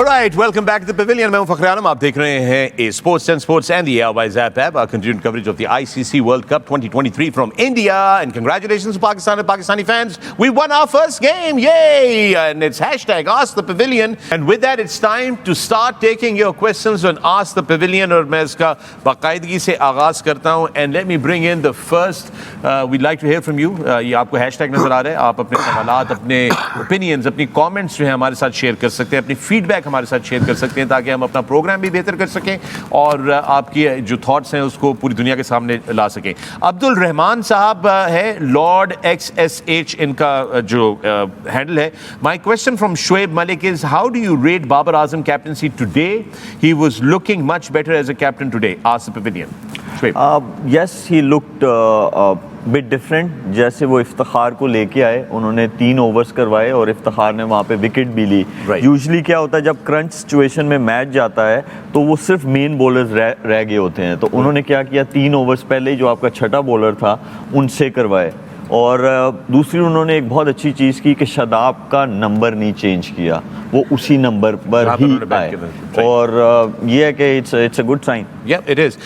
Alright, welcome back to the Pavilion. मैं हूं फखर आलम. आप देख रहे हैं A Sports and Sports and the Airwise app. Our continued coverage of the ICC World Cup 2023 from India. And congratulations to Pakistan and Pakistani fans. We won our first game. Yay! And it's hashtag Ask the Pavilion. And with that, it's time to start taking your questions on Ask the Pavilion. और मैं इसका बाकायदगी से आगाज करता हूं. And let me bring in the first. We'd like to hear from you. ये आपको hashtag नजर आ रहा है. आप अपने सवालात, अपने opinions, अपनी comments जो है हमारे साथ शेयर कर सकते हैं. अपनी फीडबैक हमारे साथ शेयर कर सकते हैं ताकि हम अपना प्रोग्राम भी बेहतर कर सकें और आपकी जो थॉट्स हैं उसको पूरी दुनिया के सामने ला सकें. अब्दुल रहमान साहब है, लॉर्ड XSH इनका जो हैंडल है. My question from Shoaib Malik is how do you rate Babar Azam captaincy today? He was looking much better as a captain today. Ask the Pavilion. Yes, he looked bit different. जैसे वो इफ्तिखार को लेके आए, उन्होंने 3 ओवर्स करवाए और इफ्तिखार ने वहाँ पे विकेट भी ली. यूजुअली क्या होता है जब क्रंच सिचुएशन में मैच जाता है तो वो सिर्फ मेन बॉलर्स रह गए होते हैं. तो उन्होंने क्या किया, 3 ओवर्स पहले जो आपका छठा बॉलर था उनसे करवाए. और दूसरी उन्होंने एक बहुत अच्छी चीज़ की कि शादाब का नंबर नहीं चेंज किया, वो उसी नंबर पर ही आए. और ये है कि it's a good sign. Yeah, it is.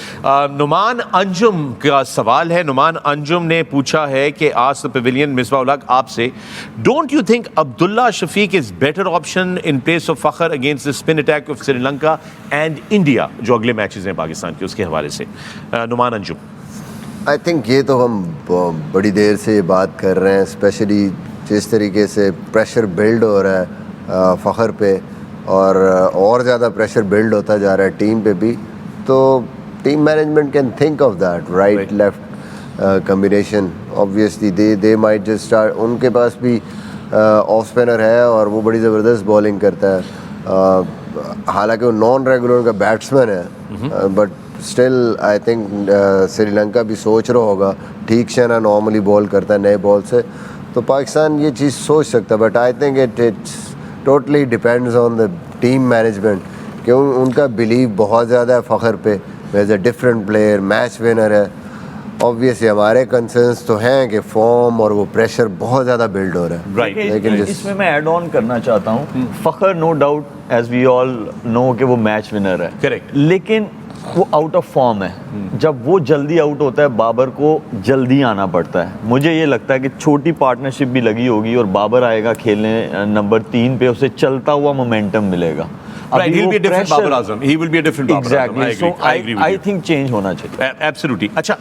Numan Anjum का सवाल है. नुमान अंजुम ने पूछा है कि Ask the Pavilion Misbah ul Haq आपसे, don't you think Abdullah Shafique is better option in place of Fakhar against the spin attack of Sri Lanka and India, जो अगले मैचेस हैं पाकिस्तान के, उसके हवाले से. नुमान अंजुम. आई थिंक ये तो हम बड़ी देर से ये बात कर रहे हैं, स्पेशली जिस तरीके से प्रेशर बिल्ड हो रहा है फ़खर पे और ज़्यादा प्रेशर बिल्ड होता जा रहा है टीम पे भी. तो team management can think of that right left combination. Obviously they might just start. उनके पास भी ऑफ स्पिनर है और वो बड़ी ज़बरदस्त बॉलिंग करता है. हालांकि वो नॉन रेगुलर का बैट्समैन है, but still I think Sri Lanka भी सोच रहा होगा ठीक से ना, नॉर्मली बॉल करता है नए बॉल से. तो पाकिस्तान ये चीज़ सोच सकता है, but I think it's totally depends on the team management. क्यों उनका बिलीव बहुत ज़्यादा है फ़खर पे. As a different player, match winner है. ऑब्वियसली हमारे कंसर्न्स तो हैं कि फॉर्म और वो प्रेशर बहुत ज़्यादा बिल्ड हो रहा है. राइट. लेकिन इसमें मैं ऐड ऑन करना चाहता हूँ, Fakhar no doubt as we all know कि वो मैच विनर है. करेक्ट. लेकिन वो आउट ऑफ फॉर्म है. जब वो जल्दी आउट होता है बाबर को जल्दी आना पड़ता है. मुझे ये लगता है कि छोटी पार्टनरशिप भी लगी होगी और बाबर आएगा खेलने नंबर 3 पे, उसे चलता हुआ मोमेंटम मिलेगा. Right, he'll be a different Babar Azam. He will be a different Babar Azam. Exactly. So I agree with you. I think change होना चाहिए. Absolutely. अच्छा,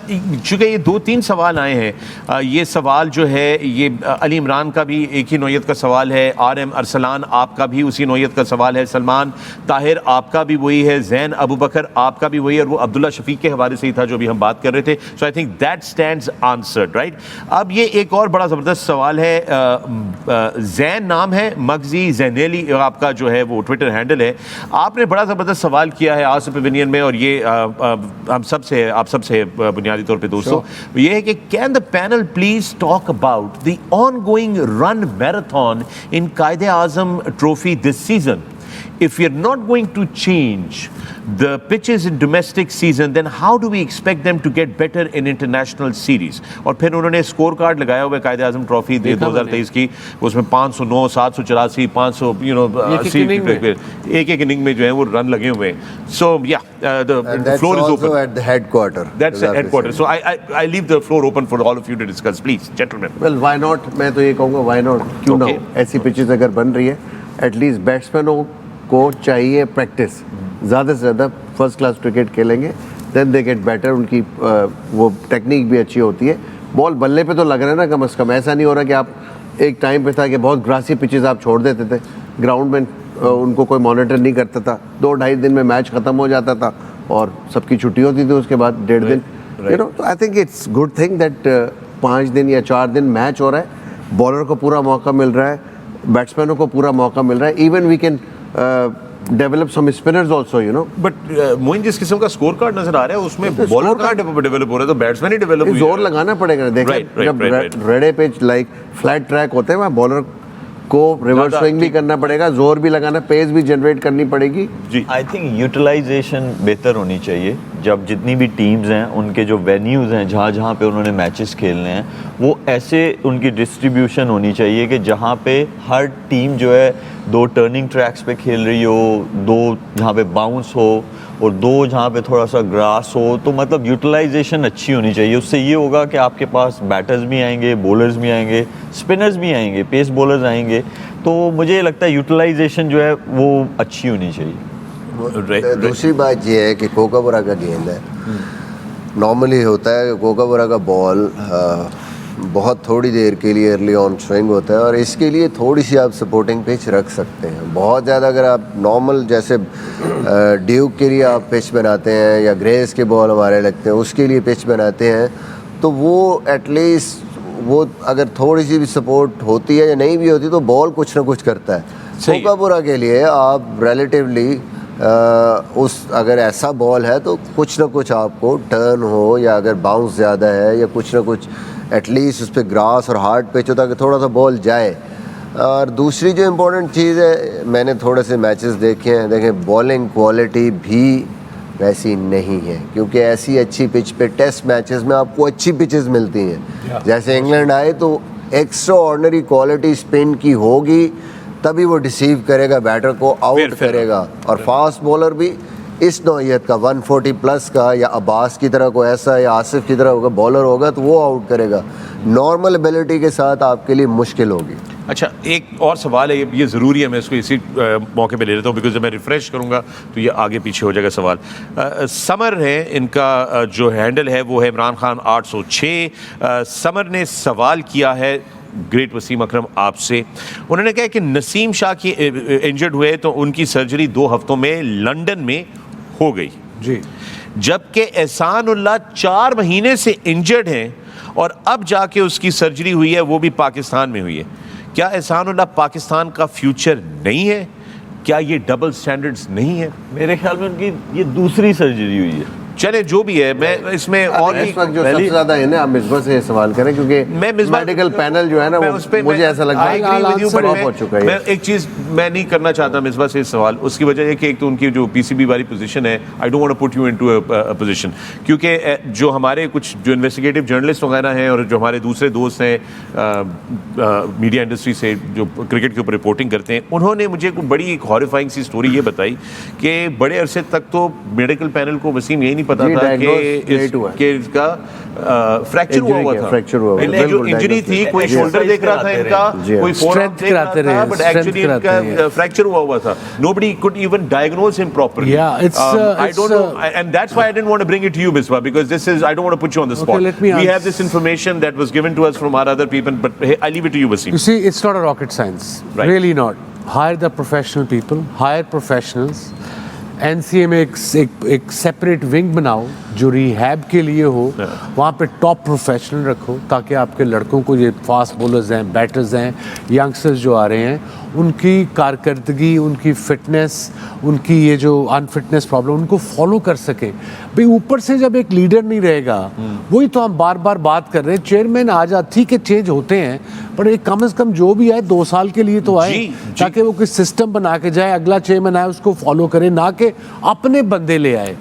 चूँकि ये 2-3 सवाल आए हैं, ये सवाल जो है ये अली इमरान का भी एक ही नौयत का सवाल है, RM अरसलान आपका भी उसी नौयत का सवाल है, सलमान ताहिर आपका भी वही है, जैन अबू बकर आपका भी वही है, और वो अब्दुल्ला शफीक के हवाले से ही था जो भी हम बात कर रहे थे. So I think that stands answered. Right. अब ये एक और बड़ा ज़बरदस्त सवाल है. जैन नाम है, मगजी जैनेली आपका जो है वो ट्विटर हैंडल है. आपने बड़ा ज़बरदस्त सवाल किया है आस्क द पेविलियन में, और ये हम सब से, आप सब से बुनियादी तौर पे दोस्तों, ये है कि can the panel please talk about the ongoing run marathon in Quaid-e Azam trophy this season. If we are not going to change the pitches in domestic season, then how do we expect them to get better in international series? और फिर उन्होंने score card लगाया हुआ है कायदे Azam trophy 2023 की, उसमें 509, 784, 500 एक इनिंग में जो है वो रन लगे हुए हैं. So yeah, the floor is open at the headquarter. That's the headquarter. So I leave the floor open for all of you to discuss, please, gentlemen. Well, why not? मैं तो ये कहूँगा why not? क्यों ना हो? ऐसी pitches अगर बन रही है, एटलीस्ट बैट्समैनों को चाहिए प्रैक्टिस. ज़्यादा से ज़्यादा फर्स्ट क्लास क्रिकेट खेलेंगे, देन दे गेट बेटर. उनकी वो टेक्निक भी अच्छी होती है. बॉल बल्ले पे तो लग रहा है ना कम से कम. ऐसा नहीं हो रहा कि आप एक टाइम पे था कि बहुत ग्रासी पिचेस आप छोड़ देते थे ग्राउंड में, उनको कोई मॉनिटर नहीं करता था. 2-2.5 दिन में मैच ख़त्म हो जाता था और सबकी छुट्टी होती थी उसके बाद 1.5 दिन. You know, I think it's good thing that 5 दिन या 4 दिन मैच हो रहा है. बॉलर को पूरा मौका मिल रहा है, बैट्समैनों को पूरा मौका मिल रहा है. Even we can develop some spinners also, you know. But Moin जिस किस्म का स्कोर कार्ड नजर आ रहा है उसमें बॉलर कार्ड डेवलप हो रहा है, तो बैट्समैन ही डेवलप जोर लगाना पड़ेगा. देखिए जब रेडे पिच लाइक फ्लैट ट्रैक होते हैं वहाँ बॉलर को रिवर्स ज़्यादा स्विंग भी करना पड़ेगा, जोर भी लगाना, पेस भी जनरेट करनी पड़ेगी। जी आई थिंक यूटिलाइजेशन बेहतर होनी चाहिए। जब जितनी भी टीम्स हैं उनके जो वेन्यूज़ हैं जहाँ जहाँ पे उन्होंने मैचेस खेलने हैं, वो ऐसे उनकी डिस्ट्रीब्यूशन होनी चाहिए कि जहाँ पे हर टीम जो है 2 टर्निंग ट्रैक्स पे खेल रही हो, 2 जहाँ पे बाउंस हो और 2 जहाँ पे थोड़ा सा ग्रास हो। तो मतलब यूटिलाइजेशन अच्छी होनी चाहिए। उससे ये होगा कि आपके पास बैटर्स भी आएंगे, बॉलर्स भी आएंगे, स्पिनर्स भी आएंगे, पेस बॉलर्स आएंगे। तो मुझे लगता है यूटिलाइजेशन जो है वो अच्छी होनी चाहिए। दूसरी बात ये है कि कोकाबुरा का गेंद है, नॉर्मली होता है कि कोकाबुरा का बॉल बहुत थोड़ी देर के लिए अर्ली ऑन स्विंग होता है, और इसके लिए थोड़ी सी आप सपोर्टिंग पिच रख सकते हैं। बहुत ज़्यादा अगर आप नॉर्मल जैसे ड्यूक के लिए आप पिच बनाते हैं या ग्रेस के बॉल हमारे लगते हैं उसके लिए पिच बनाते हैं, तो वो एटलीस्ट वो अगर थोड़ी सी भी सपोर्ट होती है या नहीं भी होती तो बॉल कुछ ना कुछ करता है। सही है। कोकाबुरा के लिए आप रिलेटिवली उस अगर ऐसा बॉल है तो कुछ ना कुछ आपको टर्न हो या अगर बाउंस ज़्यादा है या कुछ ना कुछ एटलीस्ट उस पर ग्रास और हार्ड पिच हो ताकि थोड़ा सा बॉल जाए। और दूसरी जो इम्पोर्टेंट चीज़ है, मैंने थोड़े से मैचेस देखे हैं, देखें बॉलिंग क्वालिटी भी वैसी नहीं है, क्योंकि ऐसी अच्छी पिच पे टेस्ट मैचेस में आपको अच्छी पिचेस मिलती हैं। जैसे इंग्लैंड आए तो एक्स्ट्रा ऑर्डिनरी क्वालिटी स्पिन की होगी तभी वो डिसीव करेगा, बैटर को आउट करेगा। और फास्ट बॉलर भी इस नौइयत का 140 प्लस का या अब्बास की तरह को ऐसा या आसिफ की तरह होगा बॉलर होगा तो वो आउट करेगा। नॉर्मल एबिलिटी के साथ आपके लिए मुश्किल होगी। अच्छा, एक और सवाल है, ये ज़रूरी है, मैं इसको इसी मौके पे ले लेता हूँ बिकॉज जब मैं रिफ़्रेश करूँगा तो ये आगे पीछे हो जाएगा सवाल। समर है इनका जो हैंडल है वो है इमरान खान 806। समर ने सवाल किया है ग्रेट वसीम अकरम आपसे। उन्होंने कहा कि नसीम शाह की इंजर्ड हुए तो उनकी सर्जरी 2 हफ्तों में लंदन में हो गई जी, जबकि एहसानुल्लाह 4 महीने से इंजर्ड हैं और अब जाके उसकी सर्जरी हुई है, वो भी पाकिस्तान में हुई है। क्या एहसानुल्लाह पाकिस्तान का फ्यूचर नहीं है? क्या ये डबल स्टैंडर्ड्स नहीं है? मेरे ख्याल में उनकी ये दूसरी सर्जरी हुई है। चले जो भी है, मैं इसमें और इस वक्त जो सबसे ज्यादा है ना, आप मिसबा से सवाल करें क्योंकि मैं मिसबा मेडिकल पैनल जो है ना मैं वो उस पे मुझे ऐसा लगता है मैं हो चुका है। मैं एक चीज़ मैं नहीं करना चाहता मिसबा से इस सवाल, उसकी वजह है कि एक तो उनकी जो पीसीबी वाली पोजीशन है, I don't want to put you into a position, क्योंकि जो हमारे कुछ जो इन्वेस्टिगेटिव जर्नलिस्ट वगैरह हैं और जो हमारे दूसरे दोस्त हैं मीडिया इंडस्ट्री से जो क्रिकेट के ऊपर रिपोर्टिंग करते हैं, उन्होंने मुझे एक बड़ी एक हॉरिफाइंग सी स्टोरी ये बताई कि बड़े अरसे तक तो मेडिकल पैनल को वसीम यही नहीं पता था कि इसका फ्रैक्चर हुआ था। जो इंजरी थी, कोई शोल्डर देख रहा था इनका, कोई फोरआर्म देख रहा था, बट एक्चुअली इनका फ्रैक्चर हुआ था। Nobody could even diagnose him properly. Yeah, it's I don't know, and that's why I didn't want to bring it to you, Misbah, because this is, I don't want to put you on the spot. let me We have this information that was given to us from our other people, but hey, I leave it to you, Wasim. You see, it's not a rocket science. Right. Really not. Hire the professional people, hire professionals. NCA में एक separate wing बनाओ जो rehab के लिए हो, वहाँ पे top professional रखो ताकि आपके लड़कों को, ये फास्ट बॉलर्स हैं, बैटर्स हैं, यंगस्टर्स जो आ रहे हैं, उनकी कारकर्दगी, उनकी फिटनेस, उनकी ये जो अनफिटनेस प्रॉब्लम, उनको फॉलो कर सकें। भाई ऊपर से जब एक लीडर नहीं रहेगा, वही तो हम बार बार बात कर रहे हैं, चेयरमैन आ जा, ठीक है चेंज होते हैं, पर एक कम से कम जो भी आए 2 साल के लिए तो आए, ताकि वो कोई सिस्टम बना के जाए, अगला चेयरमैन आए उसको फॉलो करे, ना कि अपने बंदे ले आए।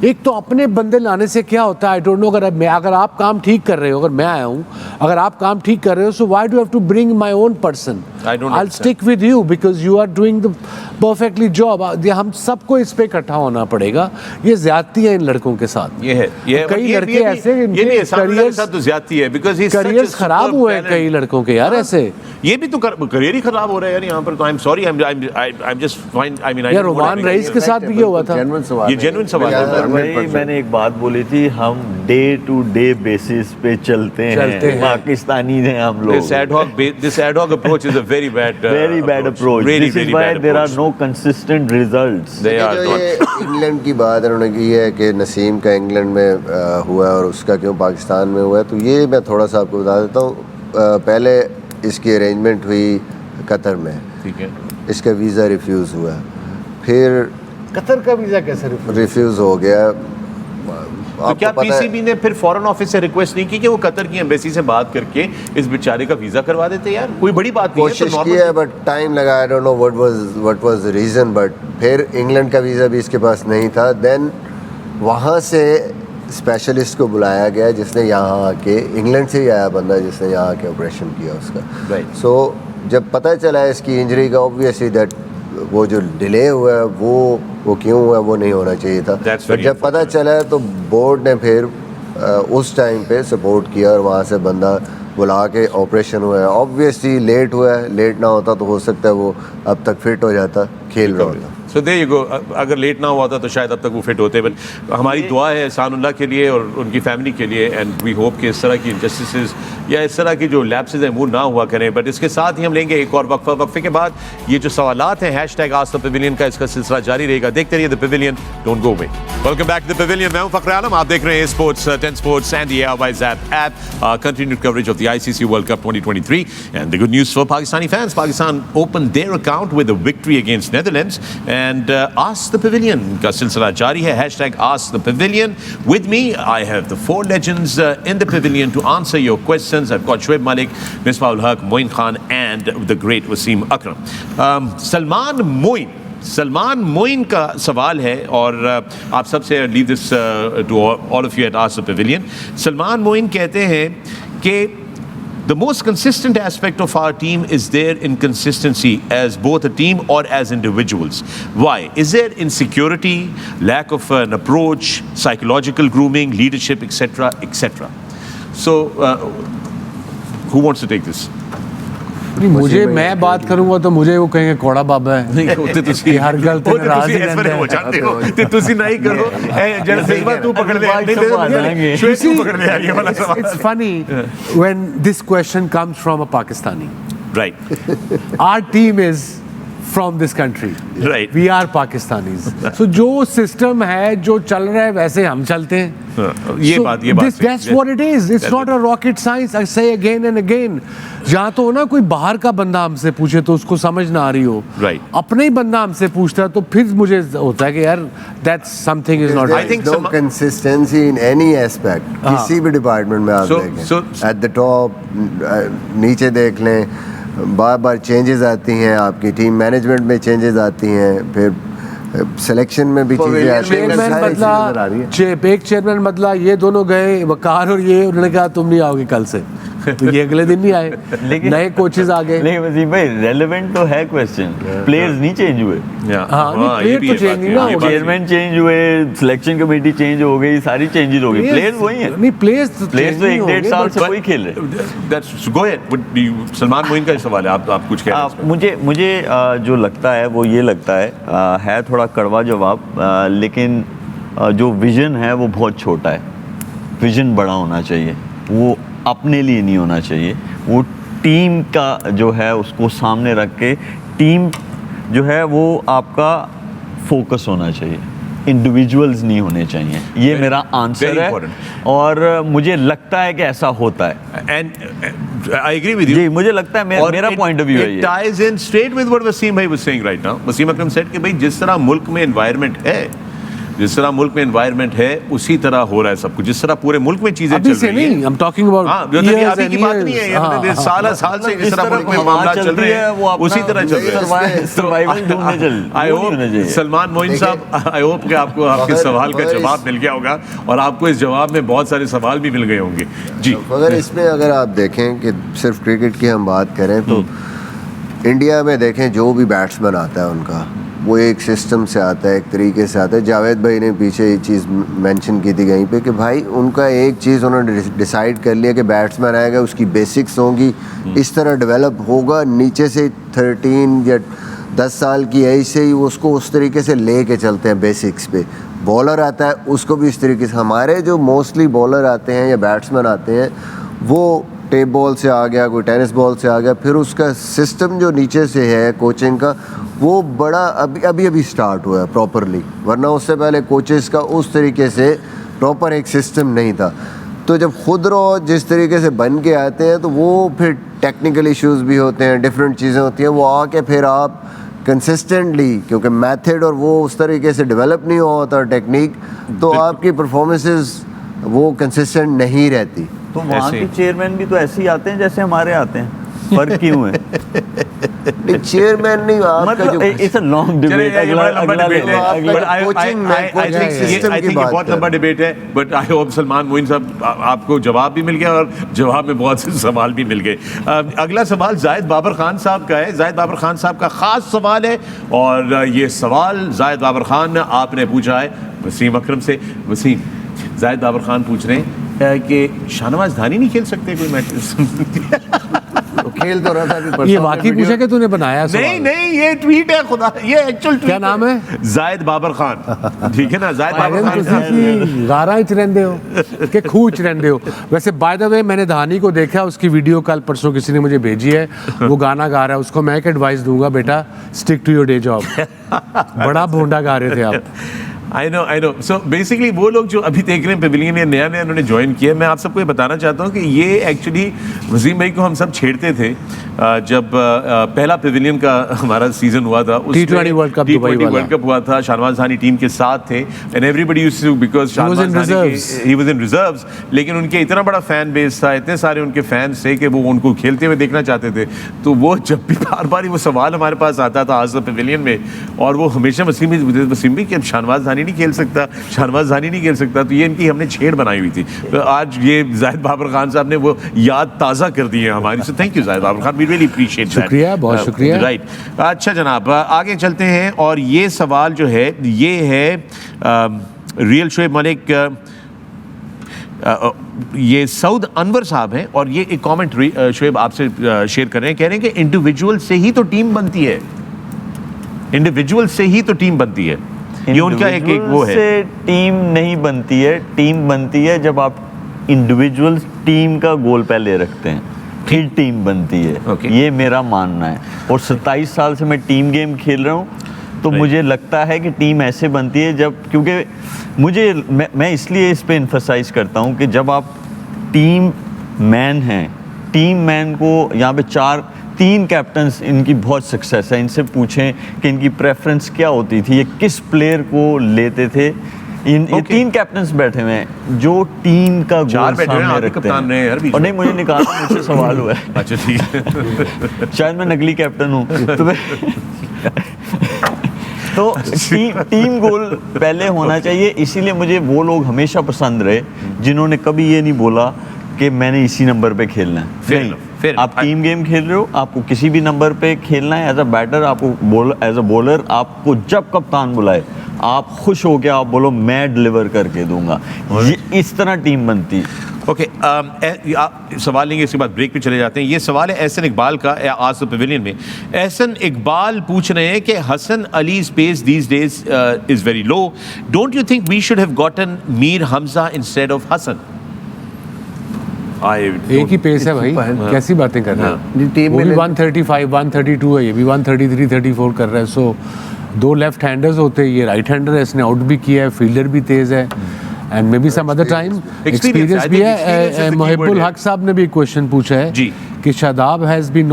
एक तो अपने बंदे लाने से क्या होता है, आई डोंट नो, अगर आप काम ठीक कर रहे हो, अगर मैं आया हूँ, अगर आप काम ठीक कर रहे हो, so why do have to bring my own person? I will stick with you because you are doing the perfectly job. हम सबको इस पे इकट्ठा होना पड़ेगा। ये ज्यादती है इन लड़कों के साथ। ये है कई लड़के ऐसे करियर्स खराब हुए हैं कई लड़कों के यार, ऐसे ये भी तो करियर ही खराब हो रहा है यार यहाँ पर। तो I am sorry, I am just fine, I mean यार रोमान रईस के साथ भी ये हुआ था। ये जेन्युइन सवाल है। वही मैंने एक बात बोली थी, हम डे टू डे बेसिस पे चलते हैं, पाकिस्तानी हैं हम लोग। This ad hoc approach is a very bad approach. Really, this is why there are no consistent results. They are जो ये इंग्लैंड की बात उन्होंने की है कि नसीम का इंग्लैंड में हुआ और उसका क्यों पाकिस्तान में हुआ है, तो ये मैं थोड़ा सा आपको बता देता हूँ। पहले इसकी अरेंजमेंट हुई कतर में, ठीक है, इसका वीज़ा रिफ्यूज़ हुआ, फिर कतर का वीज़ा कैसे रिफ्यूज़ हो गया, तो क्या पीसीबी ने फिर फॉरेन ऑफिस से रिक्वेस्ट नहीं की कि वो कतर की एम्बेसी से बात करके इस बेचारे का वीजा करवा देते? यार कोई बड़ी बात नहीं है, कोशिश तो की है बट टाइम लगा, I don't know what was the reason, but फिर इंग्लैंड का वीज़ा भी इसके पास नहीं था। देन वहाँ से स्पेशलिस्ट को बुलाया गया जिसने यहाँ आके, इंग्लैंड से ही आया बंदा जिसने यहाँ आके ऑपरेशन किया उसका। Right. सो जब पता चला इसकी इंजरी का, ऑब्वियसली दैट वो जो डिले हुआ है वो क्यों हुआ, वो नहीं होना चाहिए था। That's बट very जब पता चला तो बोर्ड ने फिर उस टाइम पे सपोर्ट किया और वहाँ से बंदा बुला के ऑपरेशन हुआ है। ऑब्वियसली लेट हुआ है, लेट ना होता तो हो सकता है वो अब तक फिट हो जाता, खेल रहा होता। So there you go. अगर लेट ना हुआ था तो शायद अब तक वो फिट होते। बट हमारी दुआ है एहसानुल्लाह के लिए और उनकी फैमिली के लिए, एंड वी होप कि इस तरह की इनजस्टिसेस या इस तरह की जो लैप्सेस हैं वो ना हुआ करें। बट इसके साथ ही हम लेंगे एक और वक्फे के बाद ये जो सवालात हैं #Ask the Pavilion का, इसका सिलसिला जारी रहेगा। देखते रहिए the Pavilion, don't go away. Welcome back to the Pavilion. मैं हूं फखर आलम, आप देख रहे हैं sports 10 sports and the ARY Zap app, continued coverage of the ICC World Cup 2023 and the good news for Pakistani fans. Pakistan open their account with a victory against Netherlands and Ask the Pavilion का सिलसिला जारी है। #Ask the Pavilion. With me, I have the 4 legends in the pavilion to answer your questions. I've got Shoaib Malik, Misbah ul Haq, Moin Khan, and the great Wasim Akram. Salman Moin का सवाल है और आप सबसे leave this to all of you at Ask the Pavilion. Salman Moin कहते हैं कि the most consistent aspect of our team is their inconsistency as both a team or as individuals. Why? Is there insecurity, lack of an approach, psychological grooming, leadership, etc., etc.? So, who wants to take this? नहीं, मुझे मैं बात करूंगा तो मुझे वो कहेंगे कोड़ा बाबा है। नहीं होते कि हर गल ते नाराज ही रहंदा है। हो जाते हो ते तुसी नहीं करो जरा सिल्वा तू पकड़ ले, नहीं ले श्वेत तू पकड़ ले ये वाला सवाल। It's funny when this question comes from a Pakistani. Right. Our team is from this country. Right. We are Pakistanis. So जो सिस्टम है, जो चल रहा है वैसे हम चलते हैं। ये बात That's what it is. It's not a rocket science. I say again and again. जहाँ तो ना कोई बाहर का बंदा हमसे पूछे तो उसको समझ ना आ रही हो, Right. अपने ही बंदा हमसे पूछता है तो फिर मुझे होता है कि यार that's something is not There right. is no consistency in any aspect. किसी भी डिपार्टमेंट में आप देखें, एट द टॉप, नीचे देख लें, बार बार चेंजेस आती हैं, आपकी टीम मैनेजमेंट में चेंजेस आती हैं, फिर सिलेक्शन में भी चीजें आती हैं। चेयरमैन सारी चीजें नजर आ रही बदला, एक चेयरमैन बदला, ये दोनों गए वकार और ये, उन्होंने कहा तुम नहीं आओगे कल से, तो ये अगले दिन नहीं आए, लेकिन नए कोचेस आ गए। लेकिन वसीम भाई रेलेवेंट तो है क्वेश्चन, प्लेयर्स नहीं चेंज हुए, हाँ, नहीं, player तो change नहीं ना होगा। चेयरमैन चेंज हुए, सिलेक्शन कमेटी चेंज हो गई, सारी चेंजेस हो गई, प्लेयर्स वही हैं। नहीं, प्लेयर्स तो 1.5 साल से वही खेल रहे। Go ahead. सलमान मोइन का सवाल है, आप कुछ कह रहे हैं? मुझे जो लगता है वो ये लगता है थोड़ा कड़वा जवाब, लेकिन जो विजन है वो बहुत छोटा है। विजन बड़ा होना चाहिए, वो अपने लिए नहीं होना चाहिए, वो टीम का जो है उसको सामने रख के टीम जो है वो आपका फोकस होना चाहिए, इंडिविजुअल्स नहीं होने चाहिए। ये मेरा आंसर है और मुझे लगता है कि ऐसा होता है। And I agree with you. जी, मुझे लगता है मेरा पॉइंट ऑफ व्यू है ये। It ties in straight with what Wasim bhai was saying right now. Wasim Akram said कि भाई जिस तरह मुल्क में एनवायरनमेंट है, जिस तरह मुल्क में एनवायरनमेंट है उसी तरह हो रहा है सब कुछ, जिस तरह पूरे मुल्क में चीजें चल रही हैं। I'm talking about अभी की बात नहीं है, ये साल से जिस तरह मुल्क में मामला चल रहे हैं उसी तरह चल रहा है। सर्वाइवल ढूंढने चल। आई होप सलमान मोइन साहब, आई होप कि आपको आपके सवाल का जवाब मिल गया होगा और आपको इस जवाब में बहुत सारे सवाल भी मिल गए होंगे। जी, अगर इसमें अगर आप देखें कि सिर्फ क्रिकेट की हम बात करें तो इंडिया में देखें जो भी बैट्समैन आता है उनका वो एक सिस्टम से आता है, एक तरीके से आता है। जावेद भाई ने पीछे ये चीज़ मेंशन की थी कहीं पे कि भाई उनका एक चीज़ उन्होंने डिसाइड कर लिया कि बैट्समैन आएगा उसकी बेसिक्स होंगी, इस तरह डेवलप होगा, नीचे से 13 या 10 साल की एज से ही उसको उस तरीके से ले के चलते हैं बेसिक्स पे। बॉलर आता है उसको भी इस तरीके से, हमारे जो मोस्टली बॉलर आते हैं या बैट्समैन आते हैं वो टेप बॉल से आ गया, कोई टेनिस बॉल से आ गया, फिर उसका सिस्टम जो नीचे से है कोचिंग का वो बड़ा अभी स्टार्ट हुआ है प्रॉपरली, वरना उससे पहले कोचेस का उस तरीके से प्रॉपर एक सिस्टम नहीं था। तो जब खुद रहो जिस तरीके से बन के आते हैं तो वो फिर टेक्निकल इश्यूज भी होते हैं, डिफरेंट चीज़ें होती हैं, वो आके फिर आप कंसिस्टेंटली, क्योंकि मेथड और वो उस तरीके से डेवलप नहीं हुआ होता टेक्निक, तो आपकी परफॉर्मेंसेस वो कंसिस्टेंट नहीं रहती। तो वहाँ ऐसे। के चेयरमैन भी तो ऐसे ही आते हैं जैसे हमारे आते हैं, फर्क क्यों है? नहीं, चेयरमैन नहीं, आपका मतलब जो इट्स अ लॉन्ग डिबेट, अगला डिबेट है, अगला- but I coaching में, think coaching system I की think ये बात बहुत कर लंबा रहे डिबेट है, but I hope Salman Moin साहब आपको जवाब भी मिल गया और जवाब में बहुत से सवाल भी मिल गए। अगला सवाल जायद बाबर खान साहब का है। जायद बाबर खान साहब का खास सवाल है और ये सवाल जायद बाबर खान आपने पूछा है वसीम अकरम से। वसीम, जायद बाबर खान पूछ रहे हैं कि शाहनवाज धानी नहीं खेल सकते कोई मैच? तो खेल तो रहा था अभी परसों ये के वाकई वीडियो- पूछा कि तूने बनाया सवाल? नहीं नहीं, ये ट्वीट है, खुदा, ये एक्चुअल क्या नाम है? जायद बाबर खान, ठीक है ना? जायद बाबर पागल खान तुसी गारा च रहंदे हो कि खूच रहंदे हो? वैसे बाय द वे मैंने धानी को देखा, उसकी वीडियो कल परसों किसी ने मुझे भेजी है, वो गाना गा रहा है। उसको मैं एक एडवाइस दूंगा, बेटा stick to your day job. बड़ा भोंडा गा रहे थे आप। I know. सो बेसिकली वो लोग जो अभी देख रहे हैं पेविलियन, ये नया नया उन्होंने ज्वाइन किया, मैं आप सबको ये बताना चाहता हूँ कि ये एक्चुअली वसीम भाई को हम सब छेड़ते थे जब पहला पेविलियन का हमारा सीजन हुआ था। T20 वर्ल्ड कप दुबई वाला। वर्ल्ड कप हुआ था, शाहनवाज धानी टीम के साथ थे and everybody used to, because Shahnawaz Dhani he was in reserves, लेकिन उनके इतना बड़ा फैन बेस था, इतने सारे उनके फैंस थे कि वो उनको खेलते हुए देखना चाहते थे। तो वो जब भी बार बार वो सवाल हमारे पास आता था आज पेविलियन में, और वो हमेशा वसीम भी कि अब शाहनवाज धानी नहीं खेल सकता, शाहनवाज धानी नहीं खेल सकता, तो ये इनकी हमने छेड़ बनाई हुई थी। तो आज ये जायद बाबर खान साहब ने वो याद ताज़ा कर दी है हमारी। सो thank you Zaid Babar Khan, we really appreciate that. शुक्रिया, बहुत शुक्रिया। राइट, अच्छा जनाब, आगे चलते हैं और ये सवाल जो है ये है रियल शोएब मलिक, ये सऊद अनवर साहब हैं और ये एक कमेंट शोएब आपसे शेयर कर रहे हैं, कह रहे हैं कि इंडिविजुअल से ही तो टीम बनती है, इंडिविजुअल से ही तो टीम बनती है। ये उनका एक वो है, से टीम नहीं बनती है, टीम बनती है जब आप इंडिविजुअल टीम का गोल पहले रखते हैं, फिर टीम बनती है। Okay. ये मेरा मानना है। और 27 साल से मैं टीम गेम खेल रहा हूँ, तो मुझे लगता है कि टीम ऐसे बनती है जब, क्योंकि मैं इसलिए इस पे इन्फसाइज करता हूँ कि जब आप टीम मैन हैं, टीम मैन को यहाँ पे 3 कैप्टन्स, इनकी बहुत सक्सेस है, इनसे पूछें कि इनकी प्रेफरेंस क्या होती थी, ये किस प्लेयर को लेते थे। ये 3 कैप्टन्स बैठे हुए हैं जो टीम का गोल बैठे हुए हैं, सामने आप ही रखते कप्तान रहे हैं यार बीच हैं। और में। नहीं, मुझे निकालना, मुझसे सवाल हुआ है। अच्छा ठीक है। शायद मैं नकली कैप्टन हूँ। तो टीम गोल पहले होना चाहिए, इसीलिए मुझे वो लोग हमेशा पसंद रहे जिन्होंने कभी ये नहीं बोला कि मैंने इसी नंबर पे खेलना है। नहीं, आप टीम गेम खेल रहे हो, आपको किसी भी नंबर पे खेलना है। एज अ बैटर, आपको एज अ बॉलर, आपको जब कप्तान बुलाए आप खुश हो के आप बोलो मैं डिलीवर करके दूंगा। ये इस तरह टीम बनती है। ओके, सवाल लेंगे, इसके बाद ब्रेक पे चले जाते हैं। ये सवाल है एहसन इकबाल का, आज द पेविलियन में। एहसन इकबाल पूछ रहे हैं कि Hasan अली's pace these days is very low. Don't you think we should have gotten Mir Hamza instead of Hasan? एक ही पेस है भाई, कैसी बातें कर रहे हैं? जी, टीम वो में भी 135 132 है, ये भी 133 34 कर रहा है। सो 2 लेफ्ट हैंडर्स होते हैं, ये राइट हैंडर है, इसने आउट भी किया है, फील्डर भी तेज है, and maybe some other time experience भी है। मोहिबुल हक साहब ने भी एक क्वेश्चन पूछा है जी कि Shadab has been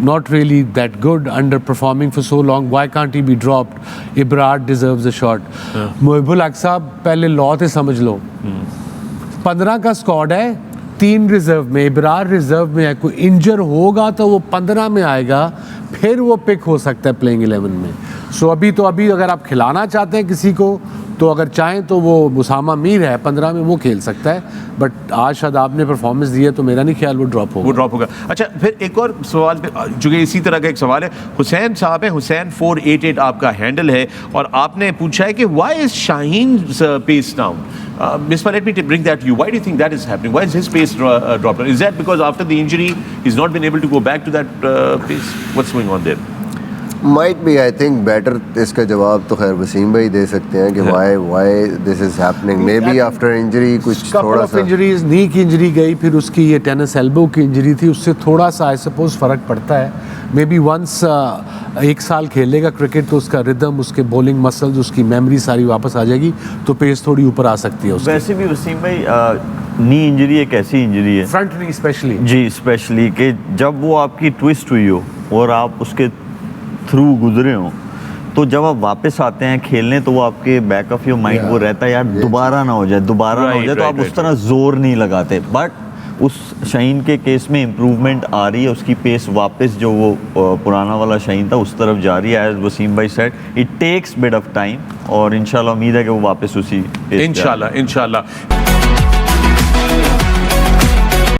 not really that good, underperforming for so long. Why can't he be dropped? Ibrahim deserves a shot. Mohibul हक साहब, पहले लॉ थे समझ लो। 15 का स्क्वाड है, 3 रिजर्व में, इब्रार रिजर्व में है, कोई इंजर होगा तो वो 15 में आएगा, फिर वो पिक हो सकता है प्लेइंग 11 में। सो अभी अगर आप खिलाना चाहते हैं किसी को, तो अगर चाहें तो वो मुसामा मीर है 15 में, वो खेल सकता है। बट आज शादाब ने परफॉर्मेंस दी है तो मेरा नहीं ख्याल वो ड्रॉप होगा। अच्छा, फिर एक और सवाल पे, चूंकि इसी तरह का एक सवाल है, हुसैन साहब है, हुसैन 488 आपका हैंडल है, और आपने पूछा है कि why is Shaheen pace down? Misbah, let me bring that to you. Why do you think that is happening? Why is his pace dropped? Is that because after the injury he's not been able to go back to that pace? What's going on there? Might be, I think better इसका जवाब तो खैर वसीम भाई दे सकते हैं कि why this is happening. Maybe after injury कुछ थोड़ा सा इंजरीज, नी की इंजरी गई, फिर उसकी ये टेनिस एल्बो की इंजरी थी, उससे थोड़ा सा आई सपोज फ़र्क पड़ता है। मे बी वंस 1 साल खेलेगा क्रिकेट तो उसका रिदम, उसके बॉलिंग मसल्स, उसकी मेमोरी सारी वापस आ जाएगी, तो पेस थोड़ी ऊपर आ सकती है उसकी। वैसे भी वसीम भाई, नी इंजरी एक ऐसी इंजरी है, फ्रंट नी स्पेशली, जी स्पेशली, कि जब वो आपकी ट्विस्ट हुई हो और आप उसके थ्रू गुजरे हों, तो जब आप वापस आते हैं खेलने तो वो आपके बैक ऑफ योर माइंड वो रहता है यार दोबारा ना हो जाए, दोबारा ना हो जाए, तो आप उस तरह जोर नहीं लगाते। बट उस शाहीन के केस में इम्प्रूवमेंट आ रही है, उसकी पेस वापस जो वो पुराना वाला शाहीन था उस तरफ जा रही है। एज वसीम भाई said, it takes bit of time और इंशाल्लाह उम्मीद है कि वो वापस उसी पेस पे आए। इंशाल्लाह।